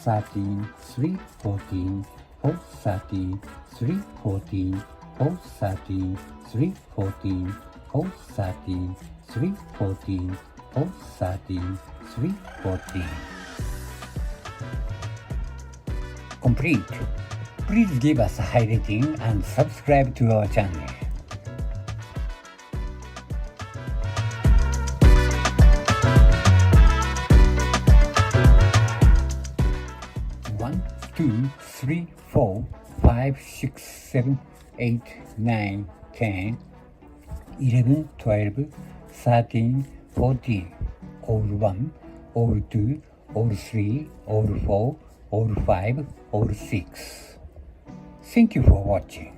13, 3, 14, 4, 13, 3, 14, 4, 13, 3, 14, 4, 13, 3, 14, 4, 13, 3, 14. Complete. Please give us a high rating and subscribe to our channel. One, 2, 3, 4, 5, 6, 7, 8, 9, 10, 11, 12, 13, 14, all 1, all 2, all 3, all 4, all 5, all 6. Thank you for watching.